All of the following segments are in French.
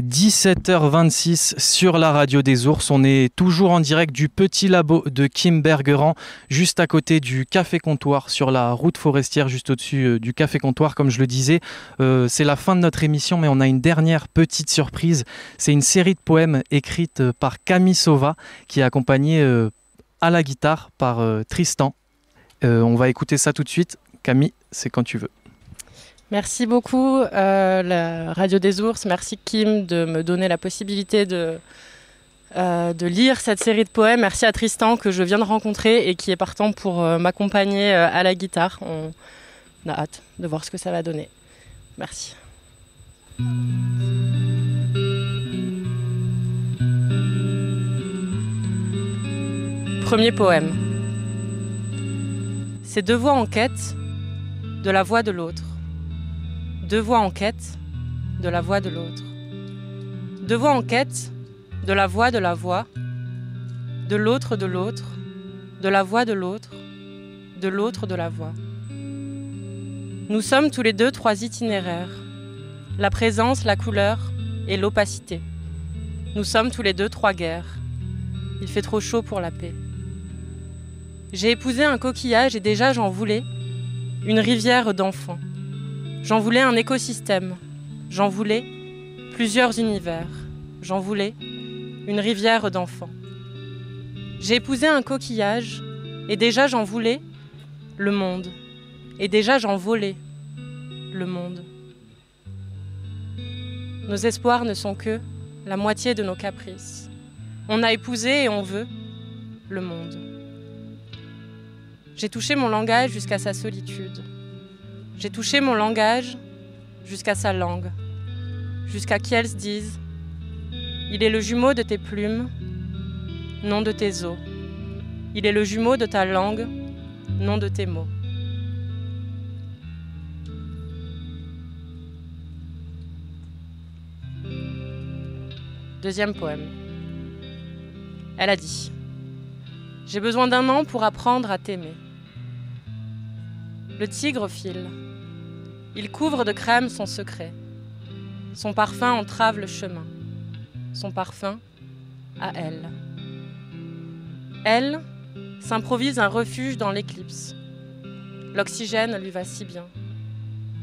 17h26 sur la radio des ours. On est toujours en direct du petit labo de Kim Bergerand, juste à côté du Café Comptoir, sur la route forestière, juste au-dessus du Café Comptoir, comme je le disais. C'est la fin de notre émission, mais on a une dernière petite surprise. C'est une série de poèmes écrite par Camille Sauva, qui est accompagnée à la guitare par Tristan. On va écouter ça tout de suite. Camille, c'est quand tu veux. Merci beaucoup la Radio des Ours, merci Kim de me donner la possibilité de lire cette série de poèmes. Merci à Tristan que je viens de rencontrer et qui est partant pour m'accompagner à la guitare. On a hâte de voir ce que ça va donner. Merci. Premier poème. C'est deux voix en quête de la voix de l'autre. Deux voix en quête de la voix de l'autre. Deux voix en quête de la voix de la voix, de l'autre de l'autre, de la voix de l'autre, de l'autre de la voix. Nous sommes tous les deux trois itinéraires, la présence, la couleur et l'opacité. Nous sommes tous les deux trois guerres. Il fait trop chaud pour la paix. J'ai épousé un coquillage et déjà j'en voulais une rivière d'enfants. J'en voulais un écosystème, j'en voulais plusieurs univers, j'en voulais une rivière d'enfants. J'ai épousé un coquillage et déjà j'en voulais le monde, et déjà j'en volais le monde. Nos espoirs ne sont que la moitié de nos caprices. On a épousé et on veut le monde. J'ai touché mon langage jusqu'à sa solitude. J'ai touché mon langage jusqu'à sa langue, jusqu'à qu'elle dise « Il est le jumeau de tes plumes, non de tes os. Il est le jumeau de ta langue, non de tes mots. » Deuxième poème. Elle a dit « J'ai besoin d'un an pour apprendre à t'aimer. » Le tigre file. Il couvre de crème son secret. Son parfum entrave le chemin. Son parfum à elle. Elle s'improvise un refuge dans l'éclipse. L'oxygène lui va si bien.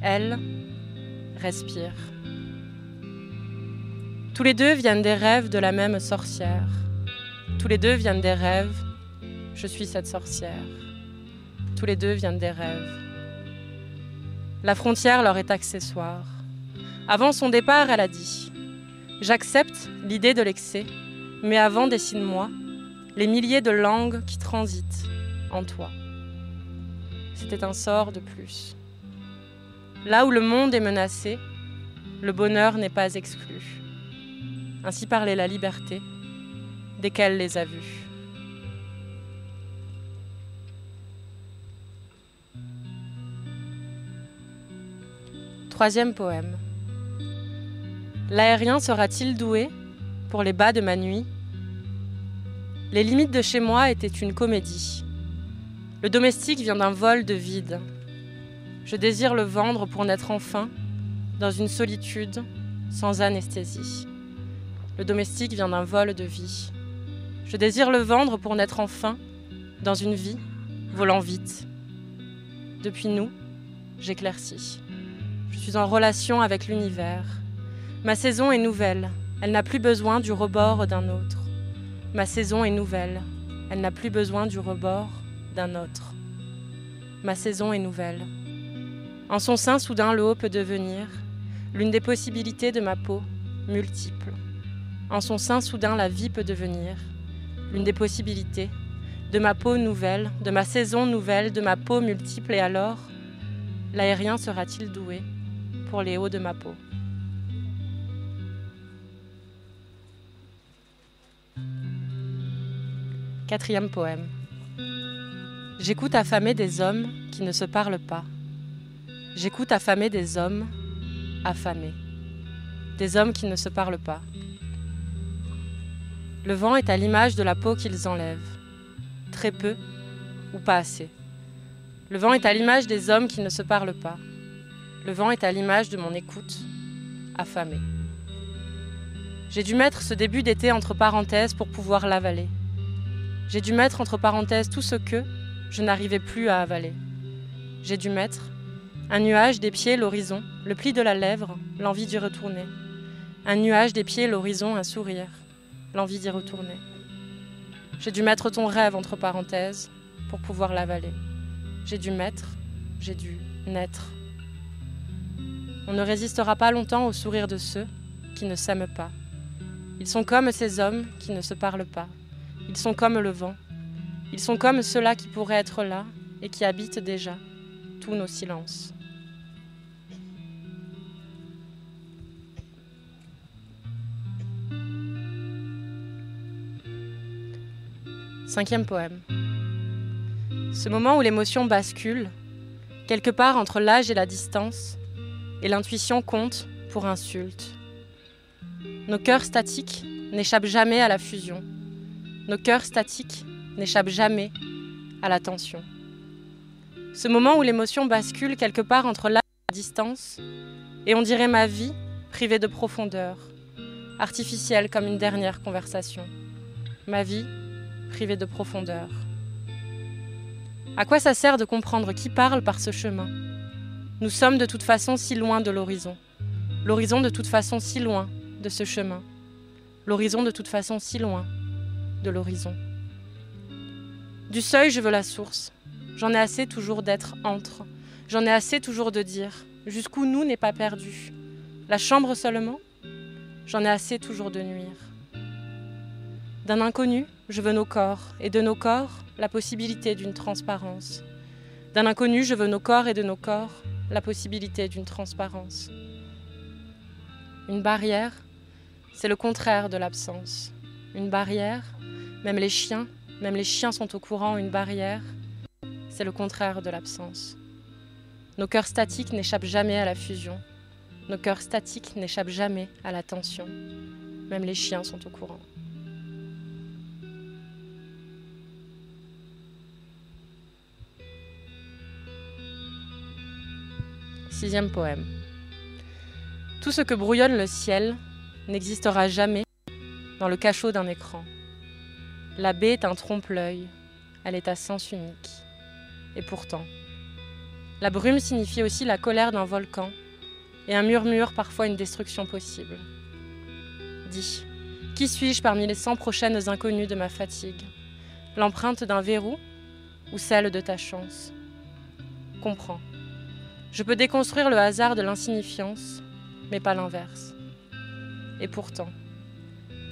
Elle respire. Tous les deux viennent des rêves de la même sorcière. Tous les deux viennent des rêves. Je suis cette sorcière. Tous les deux viennent des rêves. La frontière leur est accessoire. Avant son départ, elle a dit « J'accepte l'idée de l'excès, mais avant dessine-moi les milliers de langues qui transitent en toi. » C'était un sort de plus. Là où le monde est menacé, le bonheur n'est pas exclu. Ainsi parlait la liberté, dès qu'elle les a vus. Troisième poème. L'aérien sera-t-il doué pour les bas de ma nuit? Les limites de chez moi étaient une comédie. Le domestique vient d'un vol de vide. Je désire le vendre pour naître enfin dans une solitude sans anesthésie. Le domestique vient d'un vol de vie. Je désire le vendre pour naître enfin dans une vie volant vite. Depuis nous, j'éclaircis. Je suis en relation avec l'univers. Ma saison est nouvelle, elle n'a plus besoin du rebord d'un autre. Ma saison est nouvelle, elle n'a plus besoin du rebord d'un autre. Ma saison est nouvelle. En son sein, soudain, le haut peut devenir l'une des possibilités de ma peau multiple. En son sein, soudain, la vie peut devenir l'une des possibilités de ma peau nouvelle, de ma saison nouvelle, de ma peau multiple. Et alors, l'aérien sera-t-il doué pour les hauts de ma peau? Quatrième poème. J'écoute affamer des hommes qui ne se parlent pas. J'écoute affamer des hommes affamés. Des hommes qui ne se parlent pas. Le vent est à l'image de la peau qu'ils enlèvent. Très peu ou pas assez. Le vent est à l'image des hommes qui ne se parlent pas. Le vent est à l'image de mon écoute affamée. J'ai dû mettre ce début d'été entre parenthèses pour pouvoir l'avaler. J'ai dû mettre entre parenthèses tout ce que je n'arrivais plus à avaler. J'ai dû mettre un nuage des pieds, l'horizon, le pli de la lèvre, l'envie d'y retourner. Un nuage des pieds, l'horizon, un sourire, l'envie d'y retourner. J'ai dû mettre ton rêve entre parenthèses pour pouvoir l'avaler. J'ai dû naître. On ne résistera pas longtemps au sourire de ceux qui ne s'aiment pas. Ils sont comme ces hommes qui ne se parlent pas. Ils sont comme le vent. Ils sont comme ceux-là qui pourraient être là et qui habitent déjà tous nos silences. Cinquième poème. Ce moment où l'émotion bascule, quelque part entre l'âge et la distance, et l'intuition compte pour insulte. Nos cœurs statiques n'échappent jamais à la fusion. Nos cœurs statiques n'échappent jamais à la tension. Ce moment où l'émotion bascule quelque part entre l'âge et la distance, et on dirait ma vie privée de profondeur, artificielle comme une dernière conversation. Ma vie privée de profondeur. À quoi ça sert de comprendre qui parle par ce chemin ? Nous sommes de toute façon si loin de l'horizon. L'horizon de toute façon si loin de ce chemin. L'horizon de toute façon si loin de l'horizon. Du seuil, je veux la source. J'en ai assez toujours d'être entre. J'en ai assez toujours de dire jusqu'où nous n'est pas perdu. La chambre seulement, j'en ai assez toujours de nuire. D'un inconnu, je veux nos corps, et de nos corps, la possibilité d'une transparence. D'un inconnu, je veux nos corps, et de nos corps, la possibilité d'une transparence. Une barrière, c'est le contraire de l'absence. Une barrière, même les chiens sont au courant, une barrière, c'est le contraire de l'absence. Nos cœurs statiques n'échappent jamais à la fusion. Nos cœurs statiques n'échappent jamais à la tension. Même les chiens sont au courant. Sixième poème. Tout ce que brouillonne le ciel n'existera jamais dans le cachot d'un écran. La baie est un trompe-l'œil, elle est à sens unique. Et pourtant, la brume signifie aussi la colère d'un volcan et un murmure parfois une destruction possible. Dis, qui suis-je parmi les 100 prochaines inconnues de ma fatigue ? L'empreinte d'un verrou ou celle de ta chance ? Comprends. Je peux déconstruire le hasard de l'insignifiance, mais pas l'inverse. Et pourtant,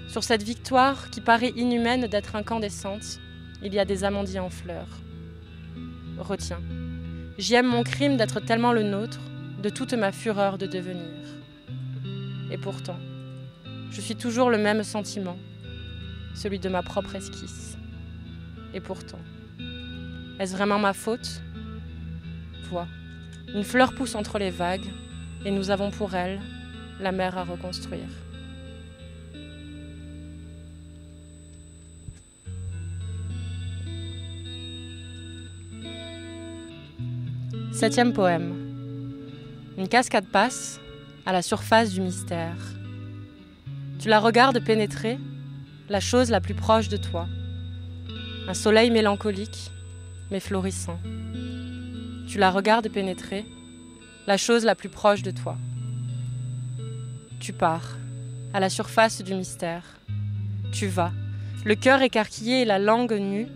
sur cette victoire qui paraît inhumaine d'être incandescente, il y a des amandiers en fleurs. Retiens, j'y aime mon crime d'être tellement le nôtre, de toute ma fureur de devenir. Et pourtant, je suis toujours le même sentiment, celui de ma propre esquisse. Et pourtant, est-ce vraiment ma faute ? Vois. Une fleur pousse entre les vagues, et nous avons pour elle la mer à reconstruire. Septième poème. Une cascade passe à la surface du mystère. Tu la regardes pénétrer, la chose la plus proche de toi. Un soleil mélancolique, mais florissant. Tu la regardes pénétrer, la chose la plus proche de toi. Tu pars, à la surface du mystère. Tu vas, le cœur écarquillé et la langue nue,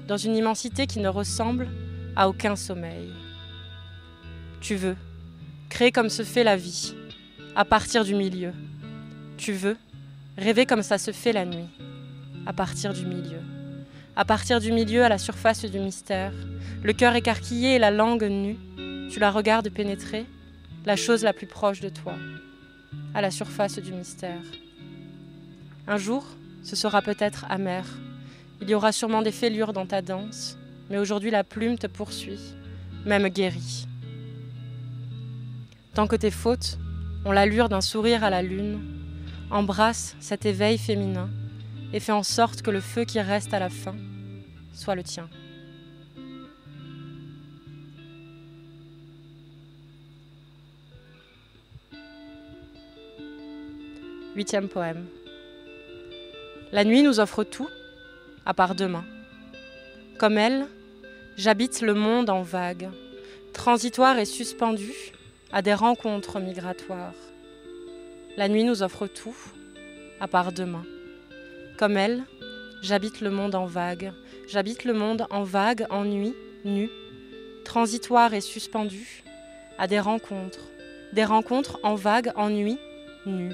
dans une immensité qui ne ressemble à aucun sommeil. Tu veux, créer comme se fait la vie, à partir du milieu. Tu veux, rêver comme ça se fait la nuit, à partir du milieu. À partir du milieu, à la surface du mystère, le cœur écarquillé et la langue nue, tu la regardes pénétrer, la chose la plus proche de toi, à la surface du mystère. Un jour, ce sera peut-être amer. Il y aura sûrement des fêlures dans ta danse, mais aujourd'hui la plume te poursuit, même guérie. Tant que tes fautes ont l'allure d'un sourire à la lune, embrasse cet éveil féminin et fais en sorte que le feu qui reste à la fin soit le tien. Huitième poème. La nuit nous offre tout, à part demain. Comme elle, j'habite le monde en vague, transitoire et suspendu à des rencontres migratoires. La nuit nous offre tout, à part demain. Comme elle, j'habite le monde en vague, j'habite le monde en vague, en nuit, nu, transitoire et suspendu à des rencontres en vague, en nuit, nu.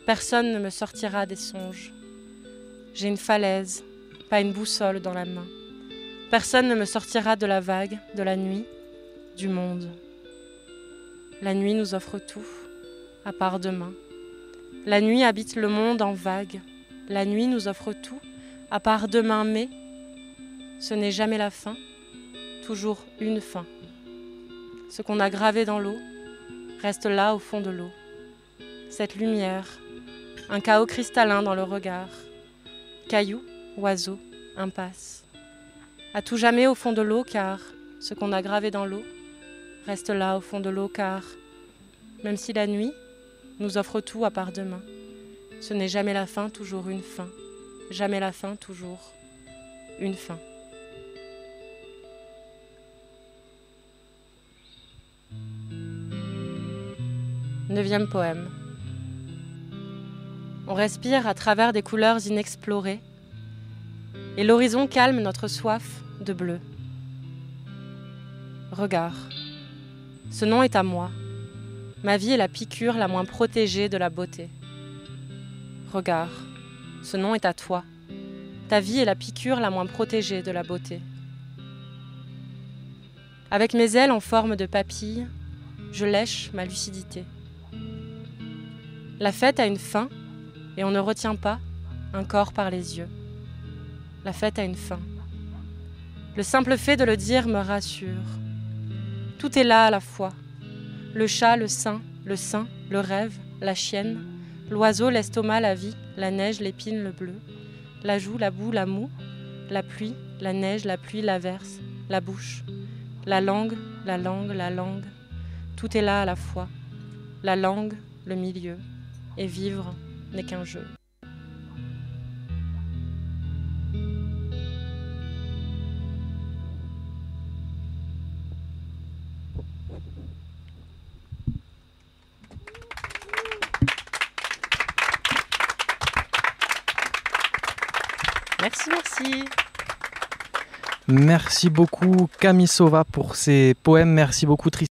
Personne ne me sortira des songes. J'ai une falaise, pas une boussole dans la main. Personne ne me sortira de la vague, de la nuit, du monde. La nuit nous offre tout, à part demain. La nuit habite le monde en vague. La nuit nous offre tout, à part demain, mais ce n'est jamais la fin, toujours une fin. Ce qu'on a gravé dans l'eau reste là au fond de l'eau. Cette lumière, un chaos cristallin dans le regard. Cailloux, oiseaux, impasse. À tout jamais au fond de l'eau, car ce qu'on a gravé dans l'eau reste là au fond de l'eau, car même si la nuit nous offre tout à part demain, ce n'est jamais la fin, toujours une fin. Jamais la fin, toujours une fin. Neuvième poème. On respire à travers des couleurs inexplorées et l'horizon calme notre soif de bleu. Regard. Ce nom est à moi. Ma vie est la piqûre la moins protégée de la beauté. Regard. Ce nom est à toi. Ta vie est la piqûre la moins protégée de la beauté. Avec mes ailes en forme de papille, je lèche ma lucidité. La fête a une fin, et on ne retient pas un corps par les yeux. La fête a une fin. Le simple fait de le dire me rassure. Tout est là à la fois. Le chat, le sein, le rêve, la chienne, l'oiseau, l'estomac, la vie, la neige, l'épine, le bleu, la joue, la boue, la moue, la pluie, la neige, la pluie, l'averse, la bouche, la langue, la langue, la langue. Tout est là à la fois. La langue, le milieu, et vivre n'est qu'un jeu. Merci. Merci beaucoup Camille Sauva pour ces poèmes. Merci beaucoup Tristan.